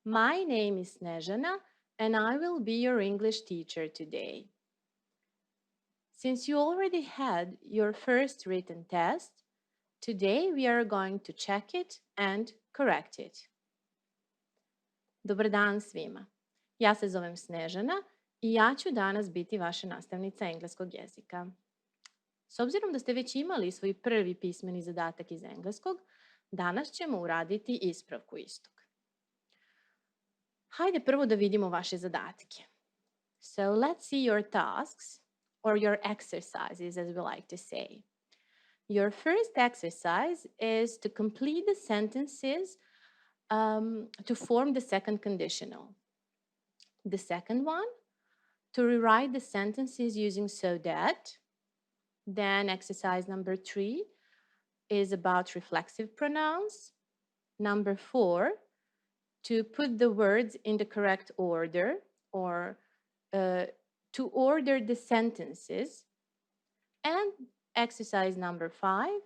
My name is Снежана, and I will be your English teacher today. Since you already had your first written test, today we are going to check it and correct it. Dobar dan svima. Ja se zovem Snežana i ja ću danas biti vaša nastavnica engleskog jezika. S obzirom da ste već imali svoj prvi pismeni zadatak iz engleskog, danas ćemo uraditi ispravku istog. Hajde prvo da vidimo vaše zadatke. So let's see your tasks or your exercises, as we like to say. Your first exercise is to complete the sentences to form the second conditional. The second one, to rewrite the sentences using so that. Then exercise number 3 is about reflexive pronouns. Number 4, to put the words in the correct order or to order the sentences. And exercise number 5,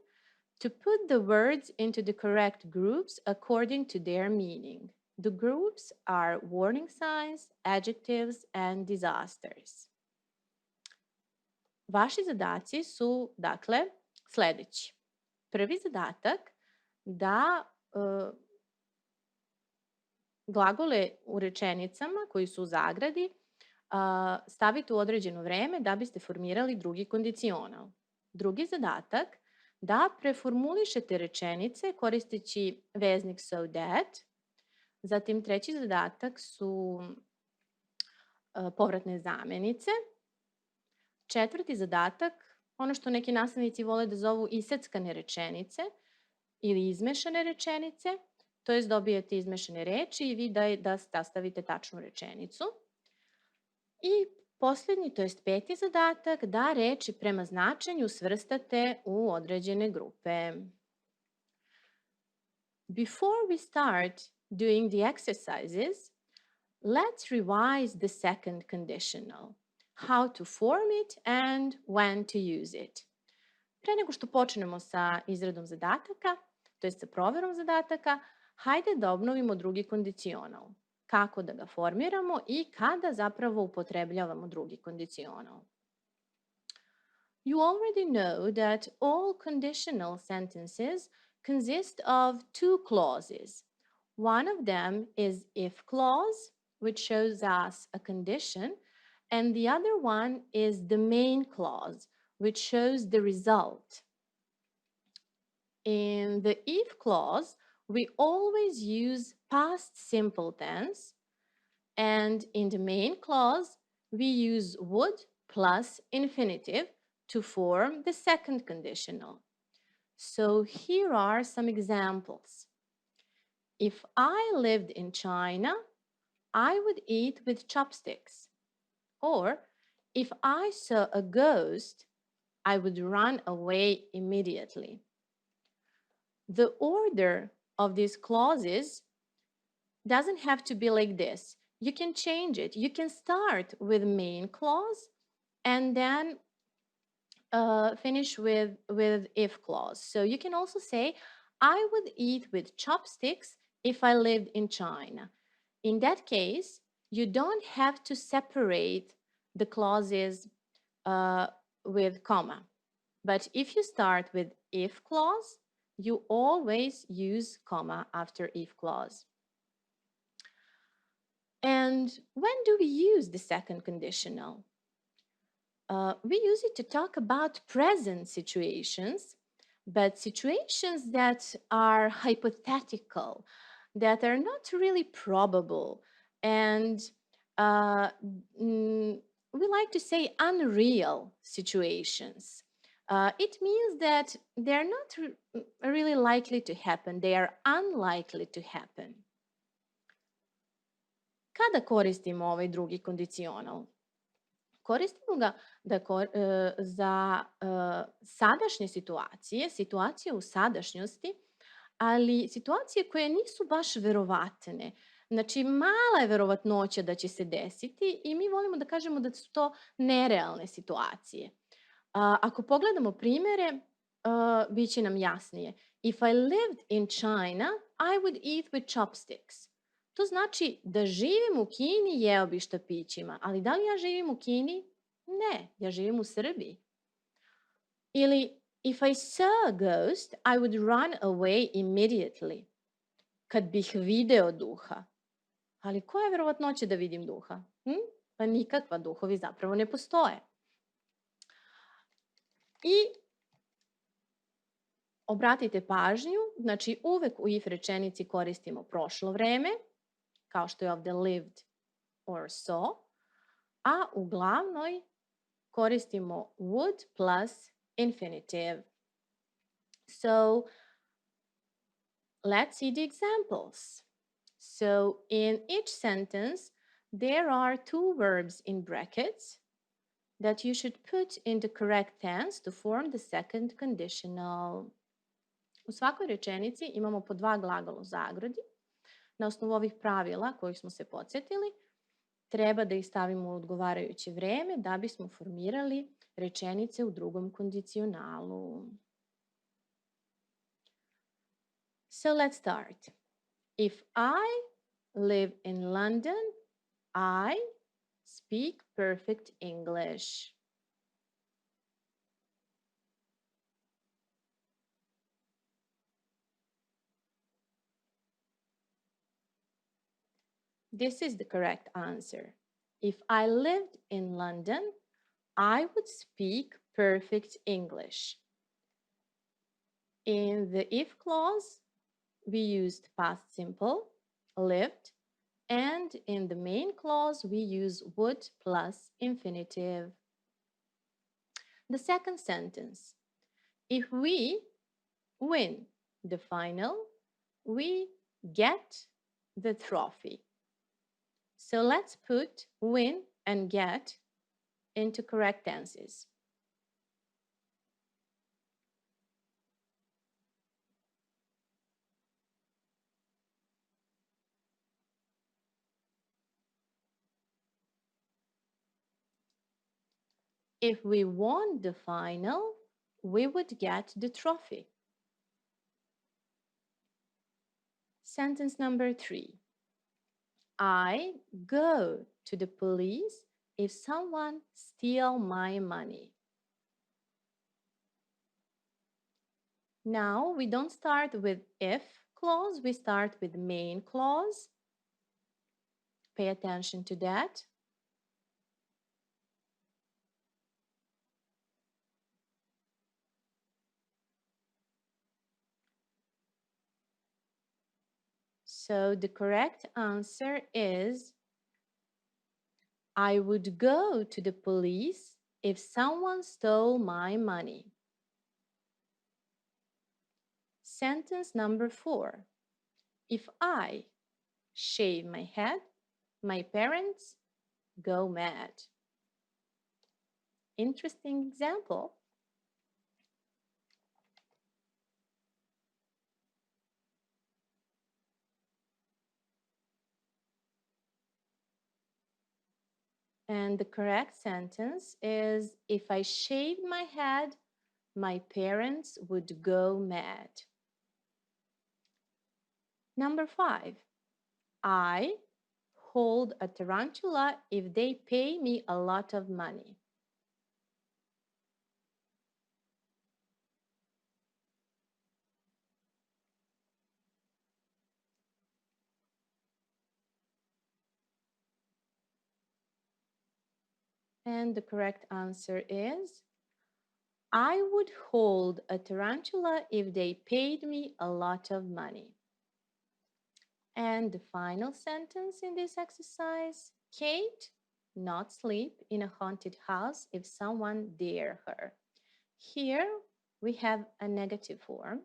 to put the words into the correct groups according to their meaning. The groups are warning signs, adjectives, and disasters. Vaši zadaci su, dakle, sledeći. Prvi zadatak da glagole u rečenicama koji su u zagradi stavite u određeno vreme da biste formirali drugi kondicional. Drugi zadatak da preformulišete rečenice koristeći veznik so that. Zatim treći zadatak su povratne zamenice. Četvrti zadatak, ono što neki nastavnici vole da zovu iseckane rečenice ili izmešane rečenice, to jest dobijete izmešane reči i vi da sastavite tačnu rečenicu. I posljednji, to jest peti zadatak, da reči prema značenju svrstate u određene grupe. Before we start doing the exercises, let's revise the second conditional. How to form it and when to use it. Pre nego što počnemo sa izradom zadataka, to jest sa proverom zadataka, hajde da obnovimo drugi kondicional. Kako da ga formiramo i kada zapravo upotrebljavamo drugi kondicional. You already know that all conditional sentences consist of two clauses. One of them is if clause, which shows us a condition, and the other one is the main clause, which shows the result. In the if clause, we always use past simple tense, and in the main clause, we use would plus infinitive to form the second conditional. So here are some examples. If I lived in China, I would eat with chopsticks. Or, if I saw a ghost, I would run away immediately. The order of these clauses doesn't have to be like this. You can change it. You can start with main clause and then finish with if clause. So you can also say, I would eat with chopsticks if I lived in China. In that case, you don't have to separate the clauses with comma. But if you start with if clause, you always use comma after if clause. And when do we use the second conditional? We use it to talk about present situations, but situations that are hypothetical, that are not really probable, and we like to say unreal situations. It means that they're not really likely to happen. They are unlikely to happen. Kada koristimo ovaj drugi kondicional? Koristimo ga za sadašnje situacije, situacije u sadašnjosti, ali situacije koje nisu baš verovatne. Znači, mala je verovatnoća da će se desiti i mi volimo da kažemo da su to nerealne situacije. Ako pogledamo primere, bit će nam jasnije. If I lived in China, I would eat with chopsticks. To znači da živim u Kini i jeo bi štapićima, ali da li ja živim u Kini? Ne, ja živim u Srbiji. Ili, if I saw a ghost, I would run away immediately. Kad bih video duha. Ali koja je verovatnoća da vidim duha? Pa nikakva, duhovi zapravo ne postoje. I obratite pažnju, znači uvek u if rečenici koristimo prošlo vreme, kao što je ovde lived or saw, a u glavnoj koristimo would plus infinitive. So, let's see the examples. So, in each sentence, there are two verbs in brackets that you should put in the correct tense to form the second conditional. U svakoj rečenici imamo po dva glagola u zagradi. Na osnovu ovih pravila kojih smo se podsjetili, treba da ih stavimo u odgovarajuće vreme da bismo formirali rečenice u drugom kondicionalu. So let's start. If I live in London, I speak perfect English. This is the correct answer. If I lived in London, I would speak perfect English. In the if clause, we used past simple, lived, and in the main clause, we use would plus infinitive. The second sentence, if we win the final, we get the trophy. So let's put win and get into correct tenses. If we won the final, we would get the trophy. Sentence number 3. I go to the police if someone steals my money. Now we don't start with if clause, we start with main clause. Pay attention to that. So the correct answer is I would go to the police if someone stole my money. Sentence number 4. If I shave my head, my parents go mad. Interesting example. And the correct sentence is, if I shaved my head, my parents would go mad. Number 5. I hold a tarantula if they pay me a lot of money. And the correct answer is, I would hold a tarantula if they paid me a lot of money. And the final sentence in this exercise, Kate not sleep in a haunted house if someone dare her. Here we have a negative form.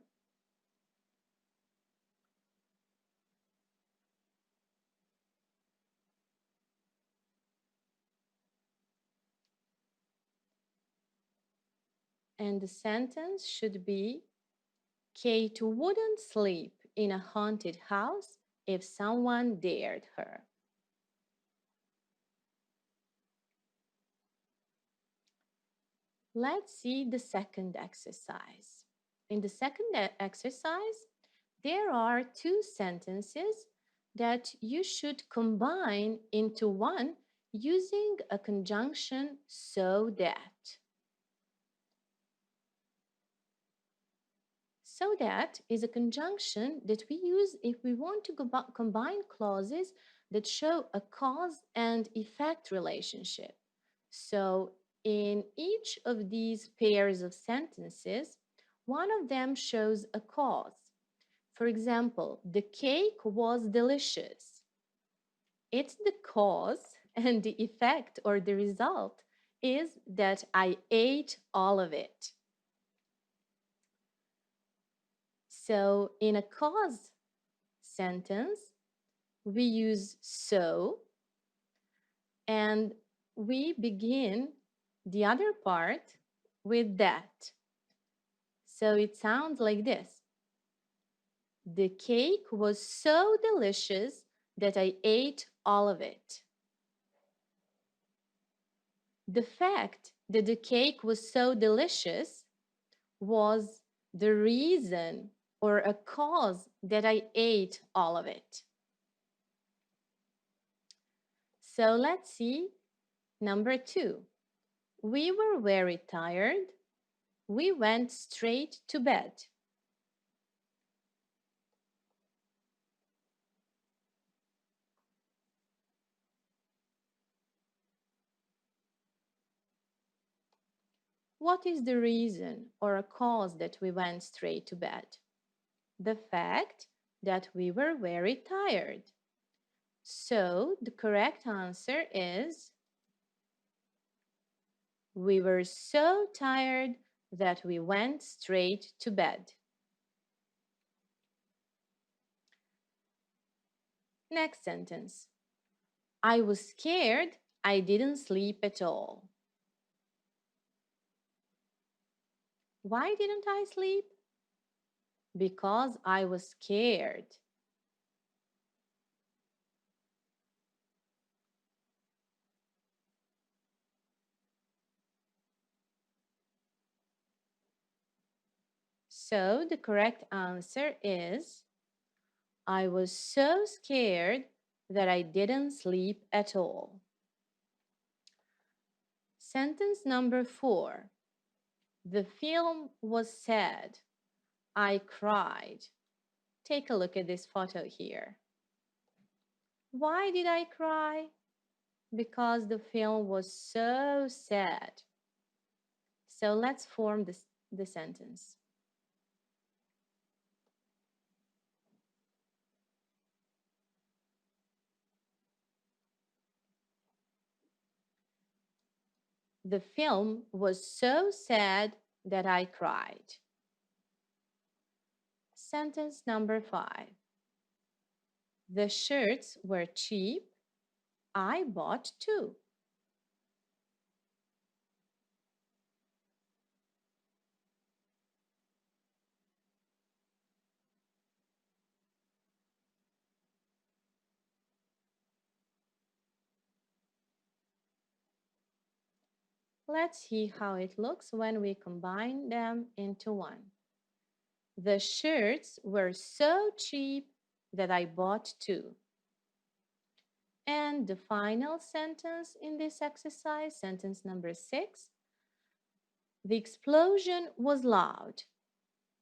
And the sentence should be, Kate wouldn't sleep in a haunted house if someone dared her. Let's see the second exercise. In the second exercise, there are two sentences that you should combine into one using a conjunction so that. So that is a conjunction that we use if we want to combine clauses that show a cause and effect relationship. So in each of these pairs of sentences, one of them shows a cause. For example, the cake was delicious. It's the cause, and the effect or the result is that I ate all of it. So in a cause sentence, we use so, and we begin the other part with that. So it sounds like this. The cake was so delicious that I ate all of it. The fact that the cake was so delicious was the reason or a cause that I ate all of it. So let's see number 2. We were very tired. We went straight to bed. What is the reason or a cause that we went straight to bed? The fact that we were very tired. So the correct answer is we were so tired that we went straight to bed. Next sentence. I was scared. I didn't sleep at all. Why didn't I sleep? Because I was scared. So the correct answer is I was so scared that I didn't sleep at all. Sentence number 4. The film was sad. I cried. Take a look at this photo here. Why did I cry? Because the film was so sad. So let's form the sentence. The film was so sad that I cried. Sentence number 5. The shirts were cheap. I bought 2. Let's see how it looks when we combine them into one. The shirts were so cheap that I bought 2. And the final sentence in this exercise, sentence number 6. The explosion was loud.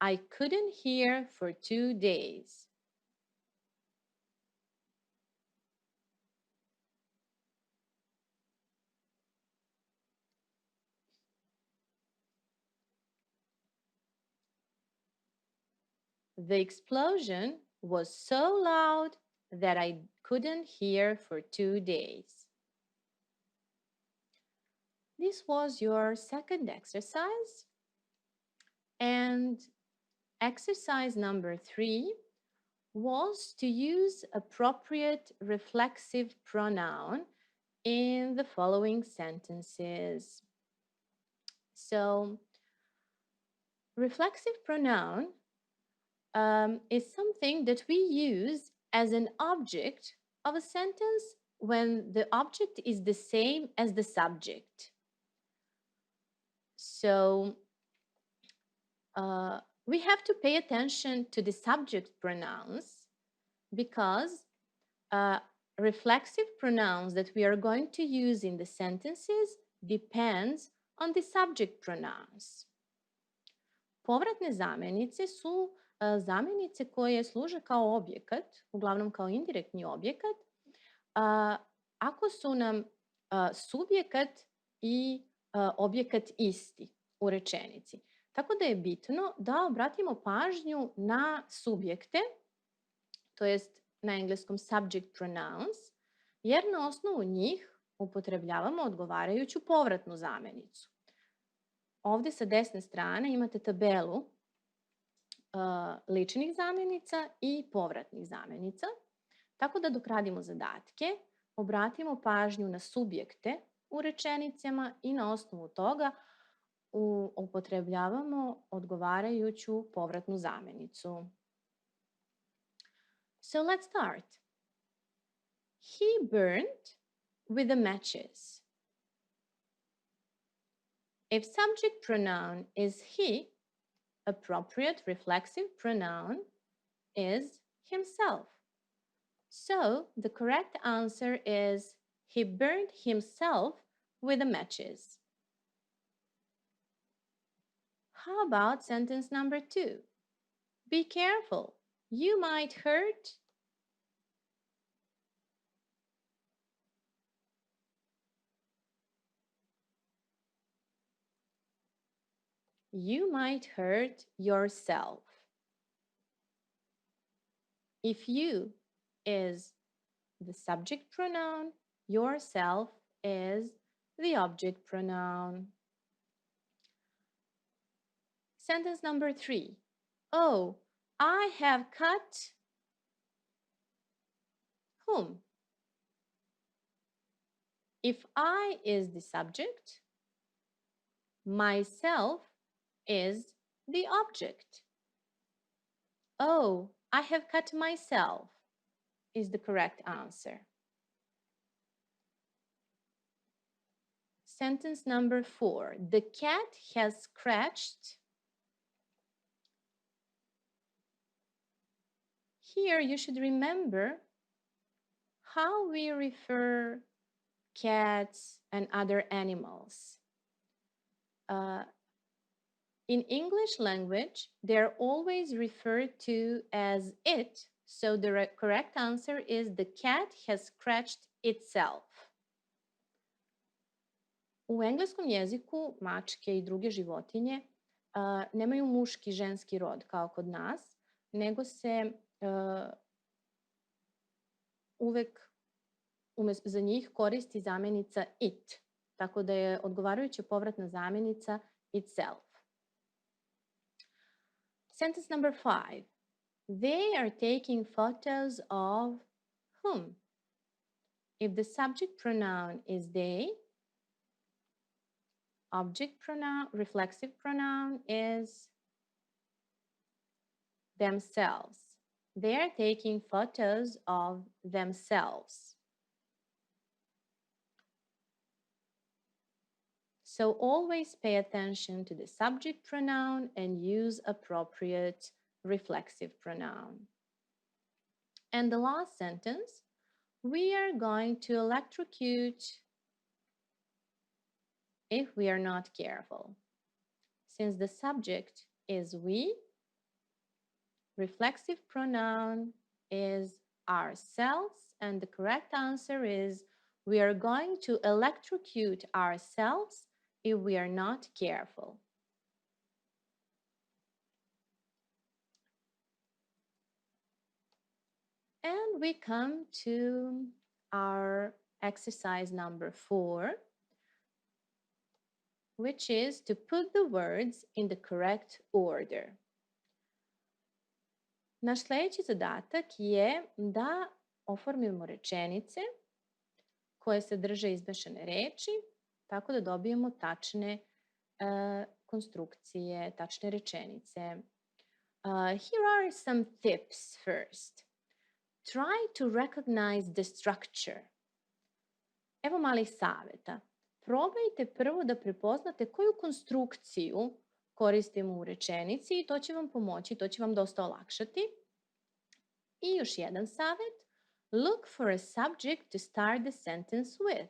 I couldn't hear for 2 days. The explosion was so loud that I couldn't hear for 2 days. This was your second exercise. And exercise number 3 was to use appropriate reflexive pronoun in the following sentences. So, reflexive pronoun is something that we use as an object of a sentence when the object is the same as the subject. So we have to pay attention to the subject pronouns because reflexive pronouns that we are going to use in the sentences depends on the subject pronouns. Povratne zamenice su zamenice koje služe kao objekat, uglavnom kao indirektni objekat, ako su nam subjekat i objekat isti u rečenici. Tako da je bitno da obratimo pažnju na subjekte, to jest na engleskom subject pronouns, jer na osnovu njih upotrebljavamo odgovarajuću povratnu zamenicu. Ovde sa desne strane imate tabelu ličnih zamenica i povratnih zamenica. Tako da dok radimo zadatke, obratimo pažnju na subjekte u rečenicama i na osnovu toga upotrebljavamo odgovarajuću povratnu zamenicu. So let's start. He burned with the matches. If subject pronoun is he, appropriate reflexive pronoun is himself. So the correct answer is he burned himself with the matches. How about sentence number 2? Be careful, you might hurt. You might hurt yourself. If you is the subject pronoun, yourself is the object pronoun. Sentence number 3. Oh, I have cut whom? If I is the subject, myself is the object. Oh, I have cut myself is the correct answer. Sentence number 4. The cat has scratched. Here you should remember how we refer cats and other animals. In English language, they're always referred to as it, so the correct answer is the cat has scratched itself. U engleskom jeziku mačke i druge životinje nemaju muški i ženski rod kao kod nas, nego se uvek za njih koristi zamenica it, tako da je odgovarajuća povratna zamenica itself. Sentence number 5. They are taking photos of whom? If the subject pronoun is they, object pronoun, reflexive pronoun is themselves. They are taking photos of themselves. So always pay attention to the subject pronoun and use appropriate reflexive pronoun. And the last sentence, we are going to electrocute if we are not careful. Since the subject is we, reflexive pronoun is ourselves, and the correct answer is we are going to electrocute ourselves if we are not careful. And we come to our exercise number 4, which is to put the words in the correct order. Naš sljedeći zadatak je da oformimo rečenice koje sadrže izmešane reči, tako da dobijemo tačne konstrukcije, tačne rečenice. Here are some tips first. Try to recognize the structure. Evo malih savjeta. Probajte prvo da prepoznate koju konstrukciju koristimo u rečenici i to će vam pomoći, to će vam dosta olakšati. I još jedan savjet. Look for a subject to start the sentence with.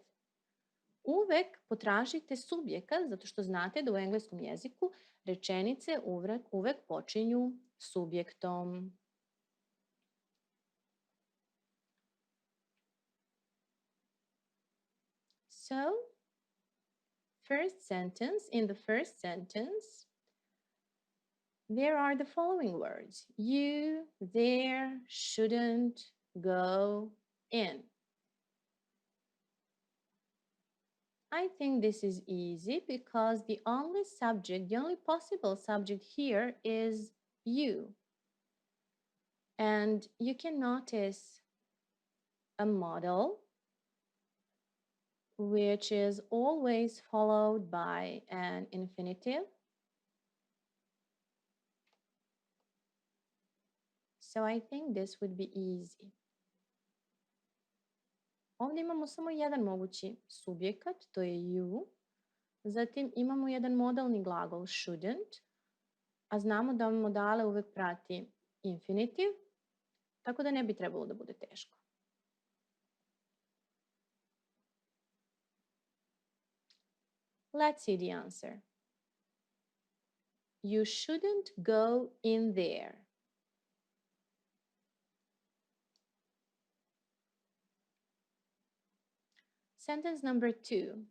Uvek potražite subjekat, zato što znate da u engleskom jeziku rečenice uvek počinju subjektom. So, in the first sentence, there are the following words. You, there, shouldn't, go, in. I think this is easy because the only possible subject here is you. And you can notice a model which is always followed by an infinitive. So I think this would be easy. Ovdje imamo samo jedan mogući subjekat, to je you. Zatim imamo jedan modalni glagol shouldn't, a znamo da modale uvek prati infinitiv, tako da ne bi trebalo da bude teško. Let's see the answer. You shouldn't go in there. Sentence number 2.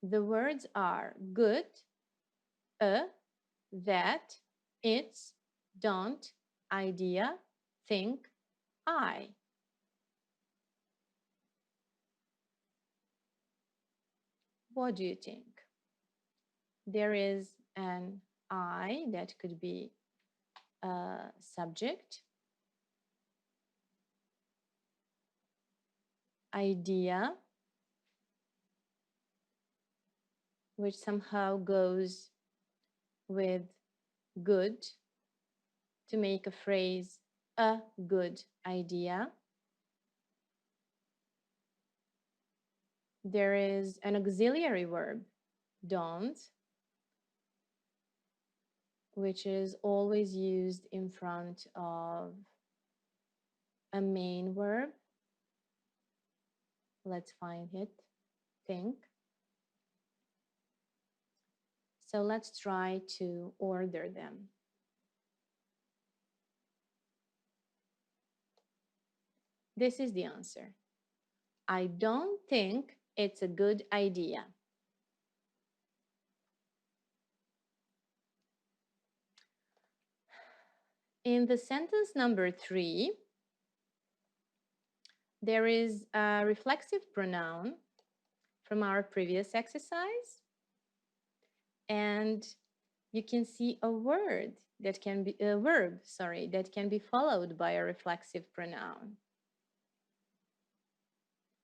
The words are good, that, it's, don't, idea, think, I. What do you think? There is an I that could be a subject, idea, which somehow goes with good to make a phrase a good idea. There is an auxiliary verb, don't, which is always used in front of a main verb. Let's find it. Think. So let's try to order them. This is the answer. I don't think it's a good idea. In the sentence number 3, there is a reflexive pronoun from our previous exercise. And you can see a verb that can be followed by a reflexive pronoun.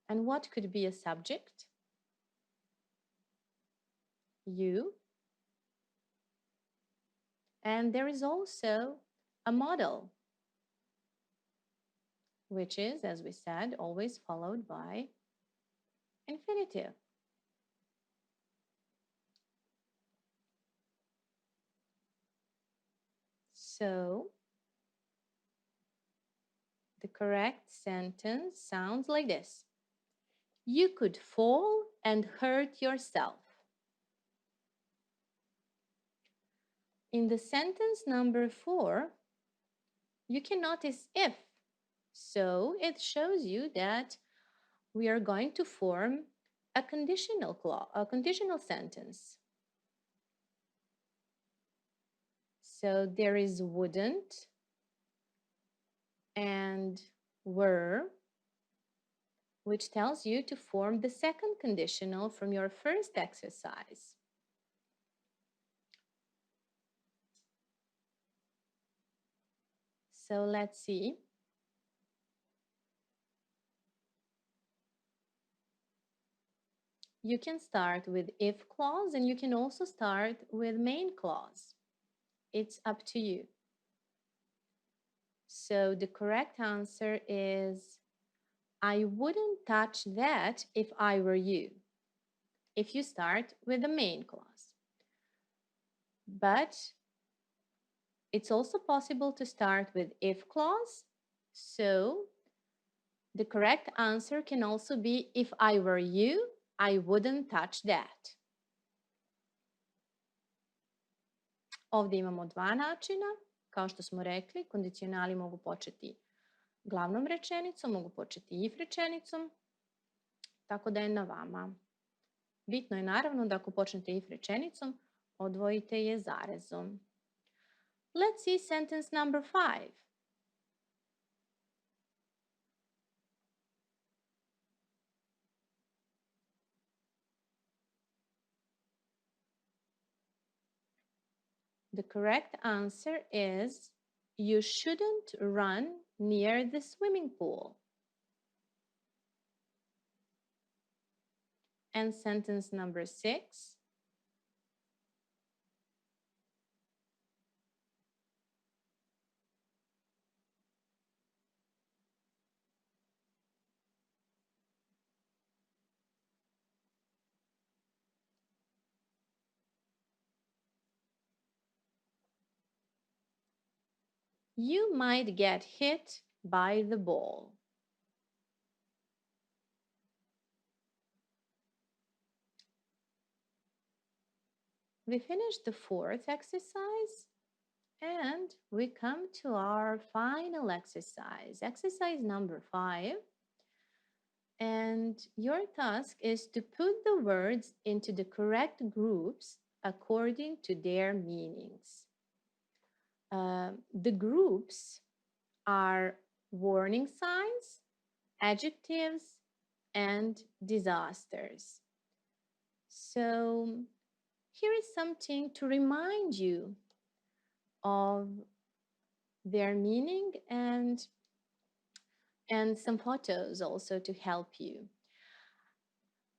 And what could be a subject? You. And there is also a modal, which is, as we said, always followed by infinitive. So, the correct sentence sounds like this. You could fall and hurt yourself. In the sentence number 4, you can notice if. So it shows you that we are going to form a conditional sentence. So there is wouldn't and were, which tells you to form the second conditional from your first exercise. So let's see. You can start with if clause and you can also start with main clause. It's up to you. So the correct answer is, I wouldn't touch that if I were you, if you start with the main clause. But It's also possible to start with if clause. So the correct answer can also be, if I were you, I wouldn't touch that. Ovdje imamo dva načina. Kao što smo rekli, kondicionali mogu početi glavnom rečenicom, mogu početi if rečenicom, tako da je na vama. Bitno je naravno da ako počnete if rečenicom, odvojite je zarezom. Let's see sentence number 5. The correct answer is, you shouldn't run near the swimming pool. And sentence number 6. You might get hit by the ball. We finished the 4th exercise and we come to our final exercise, exercise number 5. And your task is to put the words into the correct groups according to their meanings. The groups are warning signs, adjectives, and disasters. So here is something to remind you of their meaning and some photos also to help you.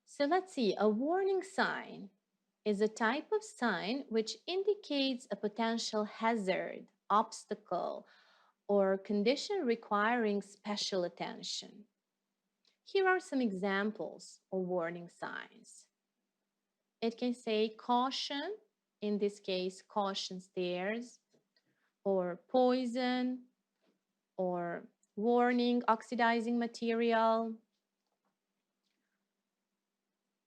So let's see, a warning sign is a type of sign which indicates a potential hazard, obstacle, or condition requiring special attention. Here are some examples of warning signs. It can say caution, in this case, caution stairs, or poison, or warning, oxidizing material.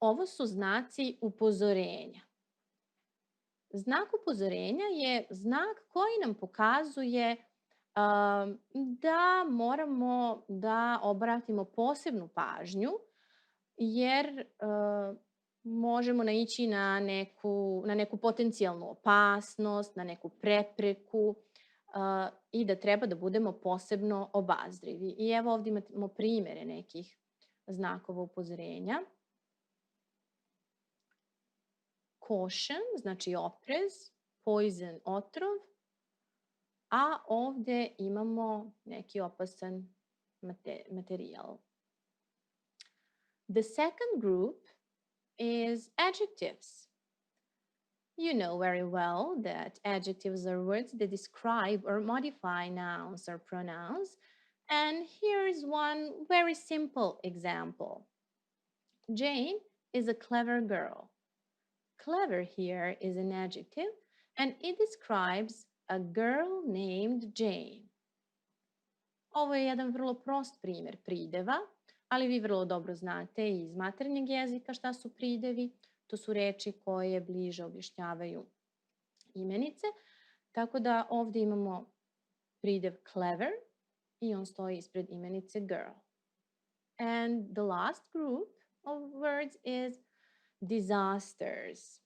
Ovo su znaci upozorenja. Znak upozorenja je znak koji nam pokazuje da moramo da obratimo posebnu pažnju, jer možemo naići na neku potencijalnu opasnost, na neku prepreku i da treba da budemo posebno obazrivi. I evo ovdje imamo primjere nekih znakova upozorenja. Caution, znači oprez, poison, otrov, a ovdje imamo neki opasan materijal. The second group is adjectives. You know very well that adjectives are words that describe or modify nouns or pronouns. And here is one very simple example. Jane is a clever girl. Clever here is an adjective, and it describes a girl named Jane. Ovo je jedan vrlo prost primjer prideva, ali vi vrlo dobro znate iz maternjeg jezika šta su pridevi. To su reči koje bliže objašnjavaju imenice. Tako da ovdje imamo pridev clever i on stoji ispred imenice girl. And the last group of words is disasters.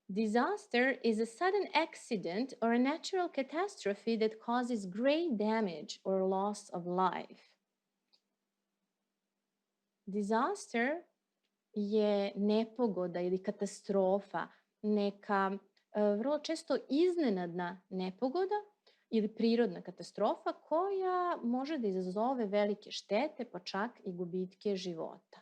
Disaster is a sudden accident or a natural catastrophe that causes great damage or loss of life. Disaster je nepogoda ili katastrofa, neka vrlo često iznenadna nepogoda ili prirodna katastrofa koja može da izazove velike štete, pa čak i gubitke života.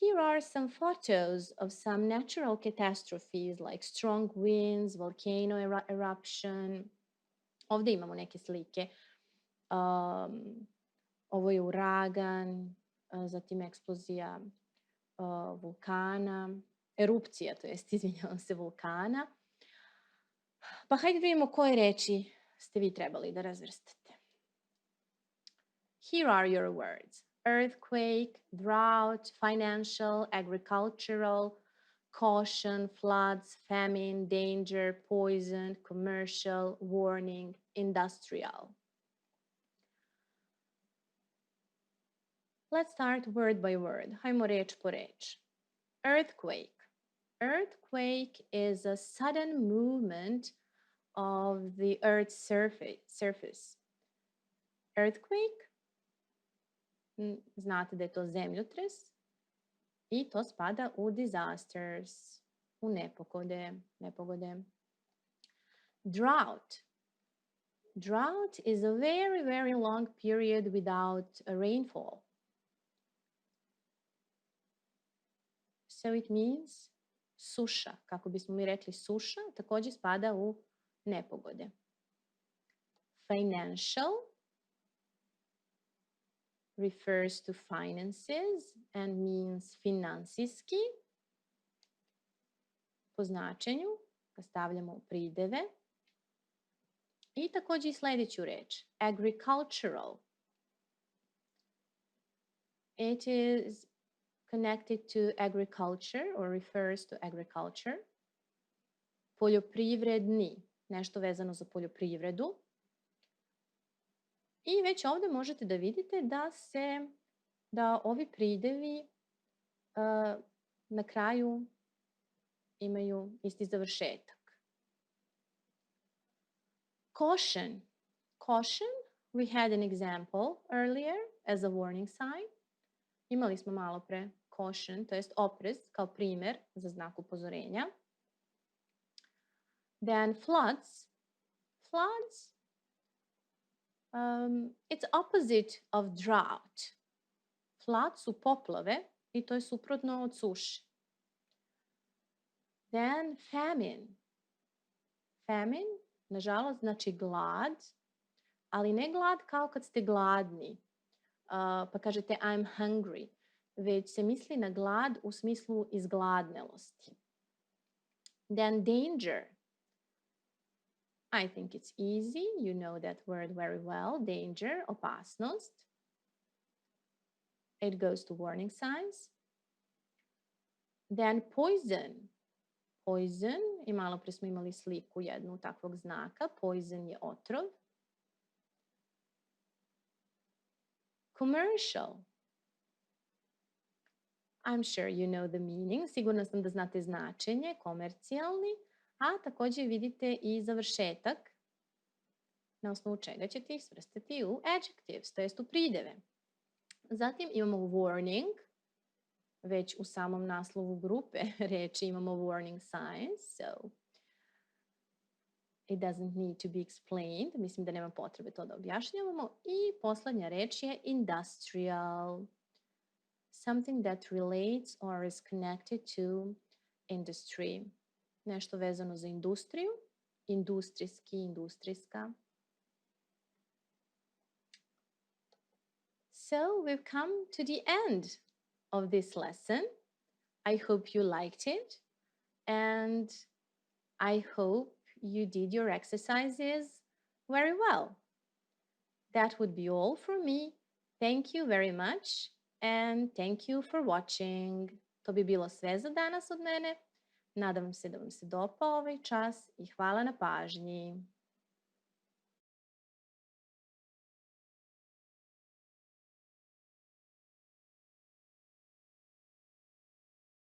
Here are some photos of some natural catastrophes like strong winds, volcano eruption. Ovdje imamo neke slike. Ovo je uragan, zatim eksplozija vulkana, erupcija, to jest, izvinjavam se, vulkana. Pa hajde vidimo koje reči ste vi trebali da razvrstate. Here are your words. Earthquake, drought, financial, agricultural, caution, floods, famine, danger, poison, commercial, warning, industrial. Let's start word by word. Hajmo reč po reč. Earthquake. Earthquake is a sudden movement of the Earth's surface. Earthquake, znate da je to zemljotres i to spada u disasters, u nepogode. Drought. Drought is a very, very long period without a rainfall. So it means suša. Kako bismo mi rekli suša, također spada u nepogode. Financial refers to finances and means finansijski. Po značenju ga stavljamo u prideve. I također i sljedeću reč. Agricultural. It is connected to agriculture or refers to agriculture. Poljoprivredni, nešto vezano za poljoprivredu. I već ovdje možete da vidite da ovi pridevi na kraju imaju isti završetak. Caution. Caution, we had an example earlier as a warning sign. Imali smo malo pre caution, to jest oprez kao primjer za znak upozorenja. Then floods. Floods, it's opposite of drought. Flood su poplave i to je suprotno od suše. Then famine. Famine, nažalost, znači glad, ali ne glad kao kad ste gladni. Pa kažete I'm hungry, već se misli na glad u smislu izgladnelosti. Then danger. I think it's easy. You know that word very well. Danger, opasnost. It goes to warning signs. Then poison. Poison, i malo pre smo imali sliku jednu takvog znaka. Poison je otrov. Commercial. I'm sure you know the meaning. Sigurna sam da znate značenje, komercijalni, a također vidite i završetak na osnovu čega ćete ih svrstati u adjectives, to jest u prideve. Zatim imamo warning, već u samom naslovu grupe reči imamo warning signs, so it doesn't need to be explained. Mislim da nema potrebe to da objašnjavamo. I poslednja reč je industrial. Something that relates or is connected to industry. Nešto vezano za industriju. Industrijski, industrijska. So we've come to the end of this lesson. I hope you liked it. And I hope you did your exercises very well. That would be all for me. Thank you very much and thank you for watching. To bi bilo sve za danas od mene. Nadam se da vam se dopao ovaj čas i hvala na pažnji.